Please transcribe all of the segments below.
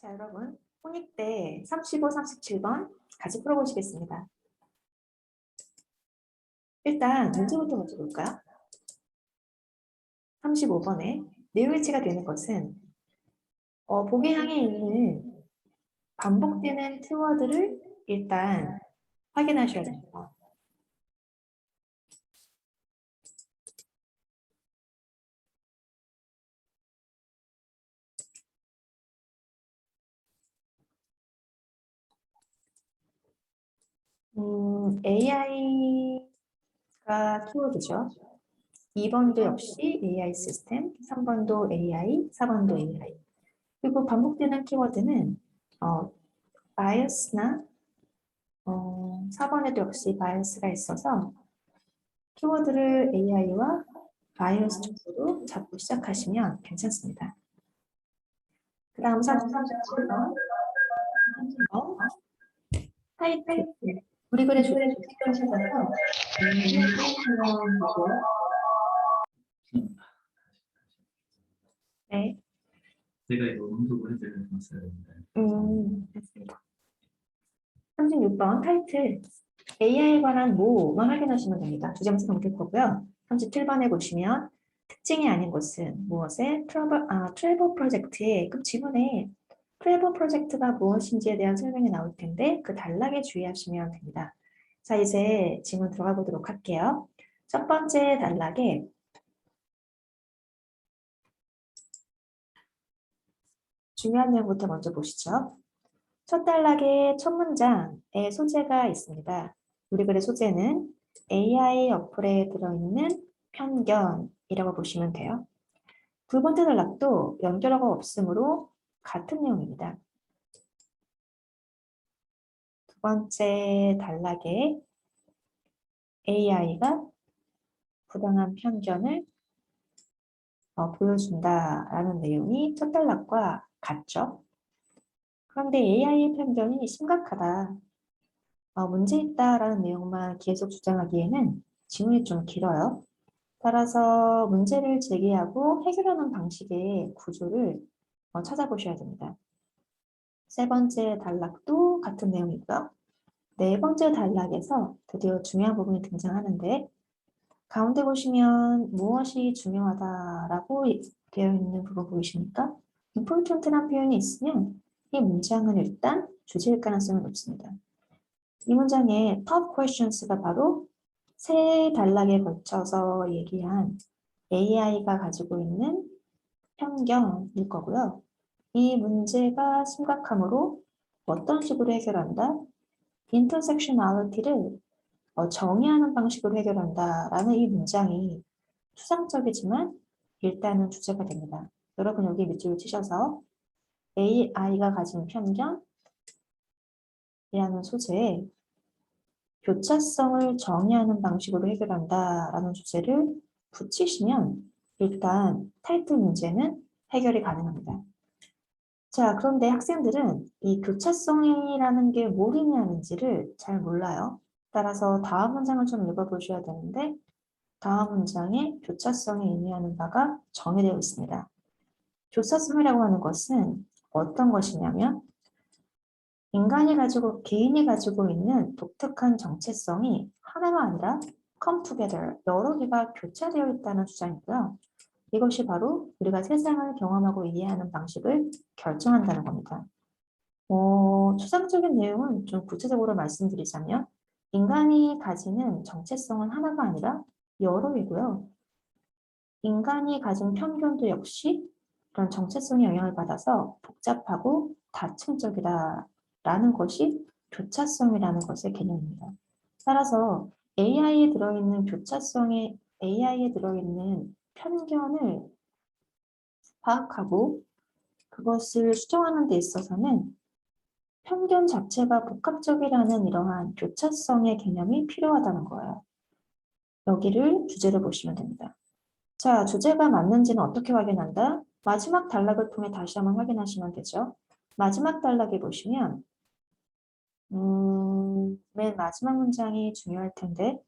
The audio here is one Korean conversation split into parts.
자, 여러분, 홍익대 35, 37번 같이 풀어보시겠습니다. 일단 문제부터 먼저 볼까요? 35번에 내일치가 되는 것은 보기 항에 있는 반복되는 키워드를 일단 확인하셔야 됩니다. AI가 키워드죠. 2번도 역시 AI 시스템, 3번도 AI, 4번도 AI. 그리고 반복되는 키워드는 bias나 4번에도 역시 bias가 있어서 키워드를 AI와 bias 쪽으로 잡고 시작하시면 괜찮습니다. 그 다음 37번 타이틀 우리 글의 주제를 찾아서 네. 제가 이거 음속을 해드렸어야 되는데. 됐습니다. 36번 타이틀 AI에 관한 뭐만 확인하시면 됩니다. 주제문서 넘길 거고요. 37번에 보시면 특징이 아닌 것은 무엇의 트래블 프로젝트의 그 지문에 트래블 프로젝트가 무엇인지에 대한 설명이 나올 텐데 그 단락에 주의하시면 됩니다. 자, 이제 지문 들어가 보도록 할게요. 첫 번째 단락에 중요한 내용부터 먼저 보시죠. 첫 단락의 첫 문장에 소재가 있습니다. 우리 글의 소재는 AI 어플에 들어있는 편견이라고 보시면 돼요. 두 번째 단락도 연결어가 없으므로 같은 내용입니다. 두 번째 단락에 AI가 부당한 편견을 보여준다라는 내용이 첫 단락과 같죠. 그런데 AI의 편견이 심각하다, 문제 있다라는 내용만 계속 주장하기에는 지문이 좀 길어요. 따라서 문제를 제기하고 해결하는 방식의 구조를 찾아보셔야 됩니다. 세 번째 단락도 같은 내용이고요. 네 번째 단락에서 드디어 중요한 부분이 등장하는데 가운데 보시면 무엇이 중요하다라고 되어 있는 부분 보이십니까? important란 표현이 있으면 이 문장은 일단 주제일 가능성이 높습니다. 이 문장의 top questions가 바로 세 단락에 걸쳐서 얘기한 AI가 가지고 있는 편견일 거고요. 이 문제가 심각하므로 어떤 식으로 해결한다? intersectionality를 정의하는 방식으로 해결한다라는 이 문장이 추상적이지만 일단은 주제가 됩니다. 여러분 여기 밑줄을 치셔서 AI가 가진 편견이라는 소재에 교차성을 정의하는 방식으로 해결한다라는 주제를 붙이시면 일단 타이틀 문제는 해결이 가능합니다. 자, 그런데 학생들은 이 교차성이라는 게 뭘 의미하는지를 잘 몰라요. 따라서 다음 문장을 좀 읽어보셔야 되는데 다음 문장에 교차성이 의미하는 바가 정의되어 있습니다. 교차성이라고 하는 것은 어떤 것이냐면 개인이 가지고 있는 독특한 정체성이 하나가 아니라 come together, 여러 개가 교차되어 있다는 주장이고요. 이것이 바로 우리가 세상을 경험하고 이해하는 방식을 결정한다는 겁니다. 추상적인 내용은 좀 구체적으로 말씀드리자면 인간이 가지는 정체성은 하나가 아니라 여러 개고요. 인간이 가진 편견도 역시 그런 정체성의 영향을 받아서 복잡하고 다층적이다라는 것이 교차성이라는 것의 개념입니다. 따라서 AI에 들어있는 편견을 파악하고 그것을 수정하는 데 있어서는 편견 자체가 복합적이라는 이러한 교차성의 개념이 필요하다는 거예요. 여기를 주제로 보시면 됩니다. 자, 주제가 맞는지는 어떻게 확인한다? 마지막 단락을 통해 다시 한번 확인하시면 되죠. 마지막 단락에 보시면 맨 마지막 문장이 중요할 텐데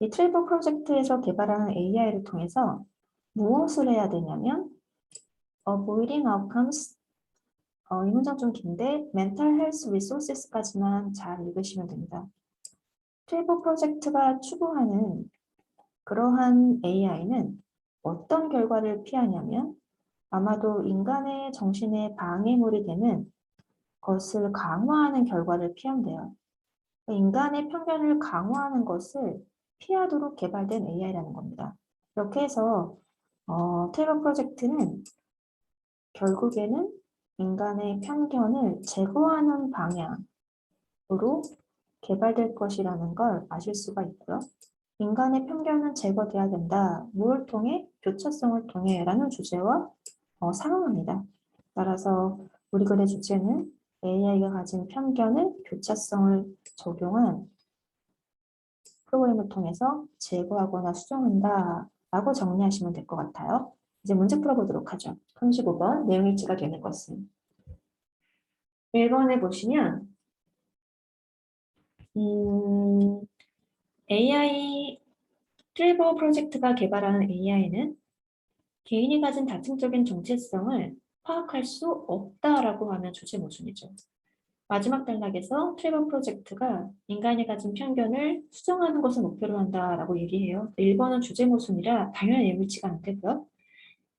이 트래블 프로젝트에서 개발하는 AI를 통해서 무엇을 해야 되냐면 avoiding outcomes 이 문장 좀 긴데 mental health resources까지만 잘 읽으시면 됩니다. 트레버 프로젝트가 추구하는 그러한 AI는 어떤 결과를 피하냐면 아마도 인간의 정신에 방해물이 되는 것을 강화하는 결과를 피한대요. 인간의 편견을 강화하는 것을 피하도록 개발된 AI라는 겁니다. 이렇게 해서 트레버 프로젝트는 결국에는 인간의 편견을 제거하는 방향으로 개발될 것이라는 걸 아실 수가 있고요. 인간의 편견은 제거돼야 된다. 무엇을 통해? 교차성을 통해 라는 주제와 상응합니다. 따라서 우리 글의 주제는 AI가 가진 편견을 교차성을 적용한 프로그램을 통해서 제거하거나 수정한다 라고 정리하시면 될 것 같아요. 이제 문제 풀어보도록 하죠. 35번 내용 일치가 되는 것은 1번에 보시면 AI 트레버 프로젝트가 개발하는 AI는 개인이 가진 다층적인 정체성을 파악할 수 없다라고 하는 주제 모순이죠. 마지막 단락에서 트레버 프로젝트가 인간이 가진 편견을 수정하는 것을 목표로 한다라고 얘기해요. 1번은 주제 모순이라 당연히 일치가 안 되고요.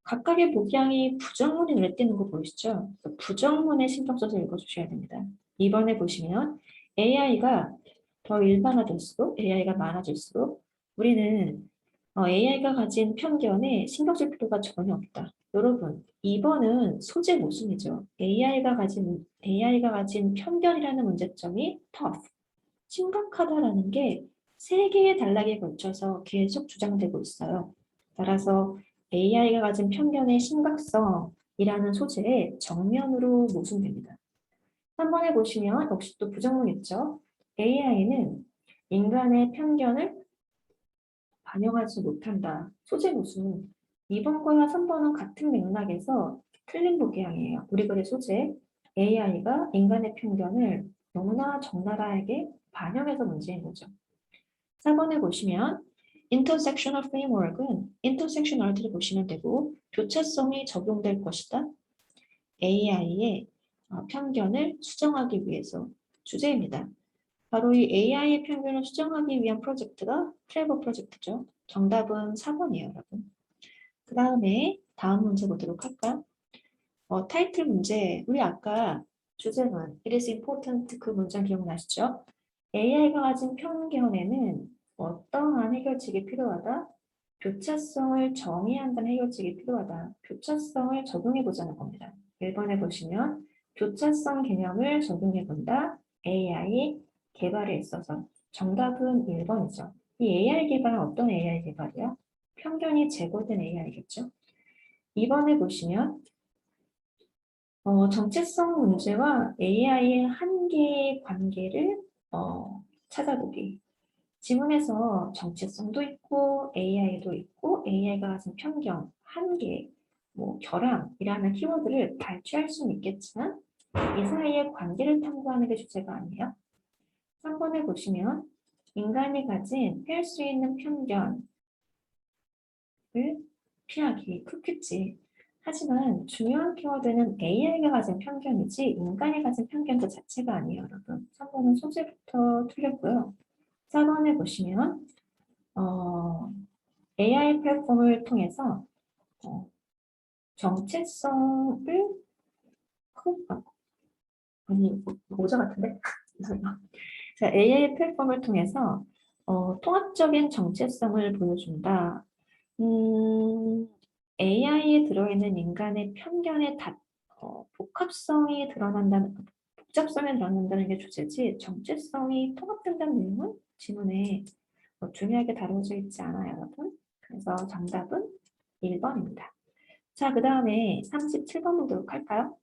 각각의 복양이 부정문이 눈에 띄는 거 보이시죠? 부정문에 신경 써서 읽어주셔야 됩니다. 2번에 보시면 AI가 더 일반화될수록, AI가 많아질수록 우리는 AI가 가진 편견에 신경 쓸 필요가 전혀 없다. 여러분, 2번은 소재 모순이죠. AI가 가진 편견이라는 문제점이 tough, 심각하다라는 게 세 개의 단락에 걸쳐서 계속 주장되고 있어요. 따라서 AI가 가진 편견의 심각성이라는 소재에 정면으로 모순됩니다. 3번에 보시면 역시 또 부정문 있죠. AI는 인간의 편견을 반영하지 못한다. 소재 모순. 2번과 3번은 같은 맥락에서 틀린 복양이에요. 우리 글의 소재. AI가 인간의 편견을 너무나 적나라하게 반영해서 문제인 거죠. 4번에 보시면 intersectional framework은 intersectionality를 보시면 되고 교차성이 적용될 것이다. AI의 편견을 수정하기 위해서 주제입니다. 바로 이 AI의 편견을 수정하기 위한 프로젝트가 트레버 프로젝트죠. 정답은 4번이에요, 여러분. 그 다음에 다음 문제 보도록 할까요? 타이틀 문제, 우리 아까 주제문 It is important 그 문장 기억나시죠? AI가 가진 편견에는 어떠한 해결책이 필요하다? 교차성을 정의한다는 해결책이 필요하다. 교차성을 적용해보자는 겁니다. 1번에 보시면 교차성 개념을 적용해본다. AI 개발에 있어서 정답은 1번이죠. 이 AI 개발은 어떤 AI 개발이요? 편견이 제거된 AI겠죠. 2번에 보시면 정체성 문제와 AI의 한계의 관계를 찾아보기. 지문에서 정체성도 있고 AI도 있고 AI가 가진 편견, 한계, 결함이라는 키워드를 발췌할 수는 있겠지만 이 사이의 관계를 탐구하는 게 주제가 아니에요. 3번에 보시면 인간이 가진 피할 수 있는 편견을 피하기, 큐큐지. 하지만 중요한 키워드는 AI가 가진 편견이지 인간이 가진 편견 그 자체가 아니에요, 여러분. 3번은 소재부터 틀렸고요. 4번에 보시면 AI 플랫폼을 통해서 정체성을 모자 같은데? 자, AI 플랫폼을 통해서 통합적인 정체성을 보여준다. AI에 들어있는 인간의 편견의 복잡성이 드러난다는 게 주제지 정체성이 통합된다는 내용은 지문에 중요하게 다뤄져 있지 않아요, 여러분. 그래서 정답은 1번입니다. 자, 그 다음에 37번 보도록 할까요?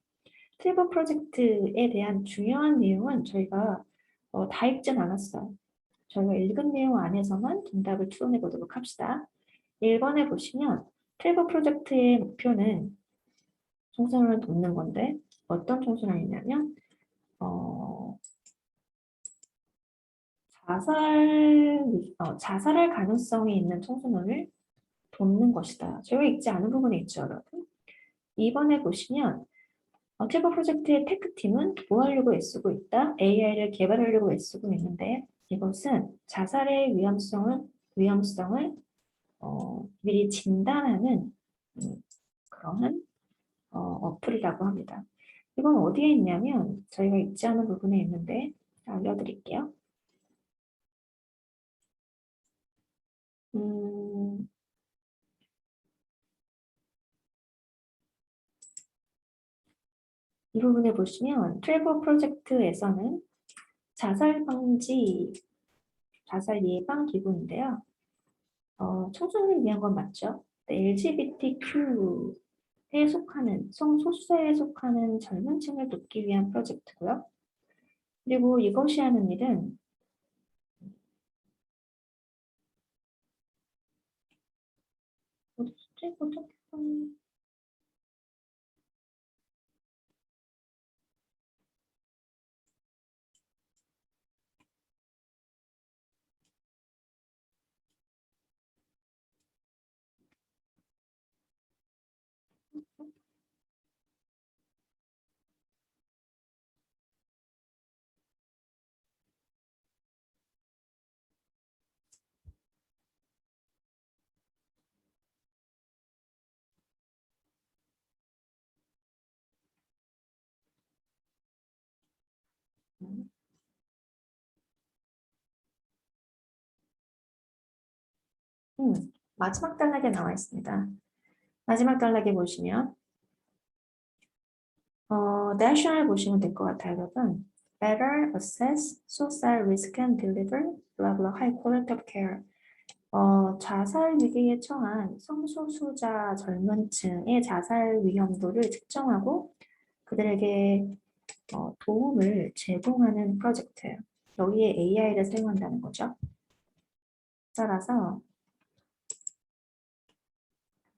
트레버 프로젝트에 대한 중요한 내용은 저희가 다 읽진 않았어요. 저희가 읽은 내용 안에서만 정답을 추론해 보도록 합시다. 1번에 보시면 트레버 프로젝트의 목표는 청소년을 돕는 건데 어떤 청소년이냐면 자살할 가능성이 있는 청소년을 돕는 것이다. 저희가 읽지 않은 부분이 있죠, 여러분. 2번에 보시면 트래버 프로젝트의 테크팀은 뭐 하려고 애쓰고 있다? AI를 개발하려고 애쓰고 있는데 이것은 자살의 위험성을 미리 진단하는 그러한 어플이라고 합니다. 이건 어디에 있냐면 저희가 읽지 않은 부분에 있는데 알려드릴게요. 이 부분에 보시면 트래버 프로젝트에서는 자살 방지, 자살 예방 기구인데요. 청소년을 위한 건 맞죠? LGBTQ에 속하는, 성소수자에 속하는 젊은 층을 돕기 위한 프로젝트고요. 그리고 이것이 하는 일은 어디지? 어떻게 마지막 단락에 나와 있습니다. 마지막 단락에 보시면 national 보시면 될 것 같아요, 여러분. Better assess suicide risk and deliver blah blah high quality of care. 자살 위기에 처한 성소수자 젊은 층의 자살 위험도를 측정하고 그들에게 도움을 제공하는 프로젝트예요. 여기에 AI를 사용한다는 거죠. 따라서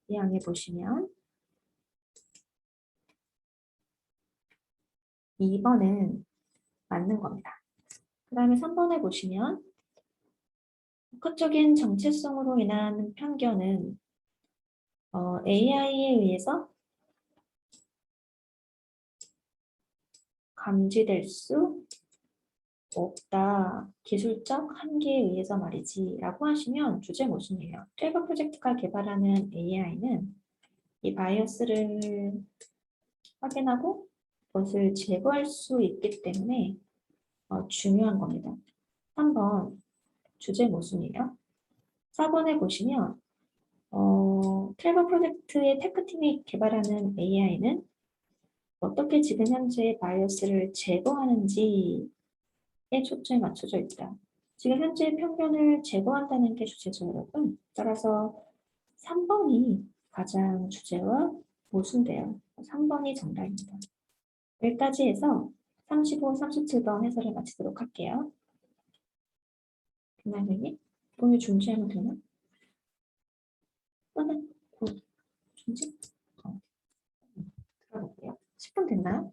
이 항에 보시면 2번은 맞는 겁니다. 그 다음에 3번에 보시면 극적인 정체성으로 인한 편견은 AI에 의해서 감지될 수 없다. 기술적 한계에 의해서 말이지 라고 하시면 주제 모순이에요. 트래버 프로젝트가 개발하는 AI는 이 바이어스를 확인하고 그것을 제거할 수 있기 때문에 중요한 겁니다. 3번 주제 모순이에요. 4번에 보시면 트래버 프로젝트의 테크팀이 개발하는 AI는 어떻게 지금 현재 바이어스를 제거하는지에 초점이 맞춰져 있다. 지금 현재 편견을 제거한다는 게 주제죠, 여러분. 따라서 3번이 가장 주제와 모순돼요. 3번이 정답입니다. 여기까지 해서 35, 37번 해설을 마치도록 할게요. 김나영님, 오늘 중지하면 되나? 중지? 들어볼게요. 10분 됐나요?